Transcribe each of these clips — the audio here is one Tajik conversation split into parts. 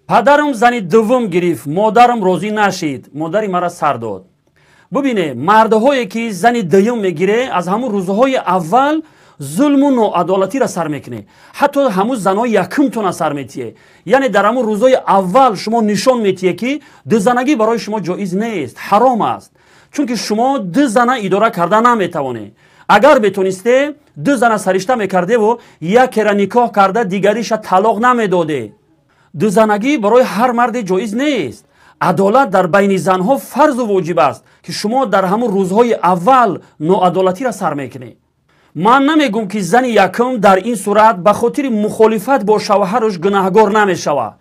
падарам зани дуввум гирифт, модарам розӣ нашид, модари мара сар дод. бубине, мардҳое ки зани дуюм мегире, аз ҳамун рӯзҳои аввал зулму ноадолатиро сар мекунед. ҳатто ҳамун занҳои якумтона сар метиҳед. яъне дар ҳамун рӯзҳои аввал шумо нишон метиҳед ки дузанагӣ барои шумо ҷоиз нест, ҳаром аст. чунки шумо ду зана идора карда наметавонед. агар метонисте ду зана саришта мекардеву якера никоҳ карда дигариша талоқ намедоде. дузанагӣ барои ҳар марде ҷоиз нест. адолат дар байни занҳо фарзу воҷиб аст ки шумо дар ҳамун рӯзҳои аввал ноадолатиро сар мекунед. ман намегӯм ки зани якум дар ин сурат ба хотири мухолифат бо шавҳараш гунаҳгор намешавад.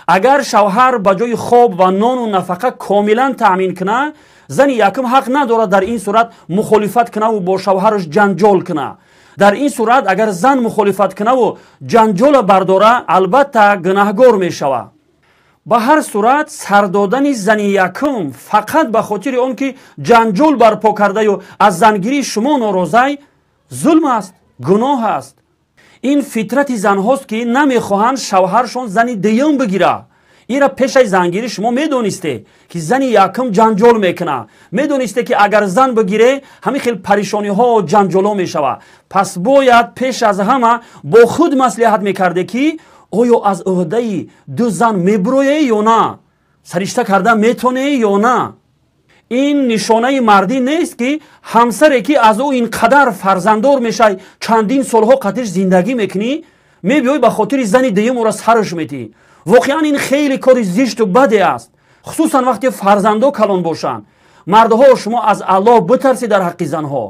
агар шавҳар ба ҷои хоб ва нону нафақа комилан таъмин кунад, зани якум ҳақ надорад дар ин сурат мухолифат кунаву бо шавҳараш ҷанҷол кунад. дар ин сурат агар зан мухолифат кунаву ҷанҷола бардора, албатта гунаҳгор мешавад. ба ҳар сурат сар додани зани якум фақат ба хотири он ки ҷанҷол барпо кардаю аз зангирии шумо норозай, зулм аст, гуноҳ аст. ин фитрати занҳост ки намехоҳанд шавҳаршон зани дуюм бигирад. ира пешаи зангирӣ шумо медонисте ки зани якум ҷанҷол мекунад. медонисте ки агар зан бигире ҳамин хел паришониҳо ҷанҷоло мешавад. пас бояд пеш аз ҳама бо худ маслиҳат мекарде ки оё аз уҳдаи ду зан мебурое ё на, саришта карда метоне ё на. ин нишонаи мардӣ нест ки ҳамсаре ки аз ӯ ин қадар фарзанддор мешай, чандин солҳо қатиш зиндагӣ мекунӣ, мебиёй ба хотири зани дуюм ӯро сарш метиҳӣ. воқеан ин хеле кори зишту баде аст, хусусан вақте фарзандо калон бошанд. мардҳо, шумо аз Аллоҳ битарсед дар ҳаққи занҳо.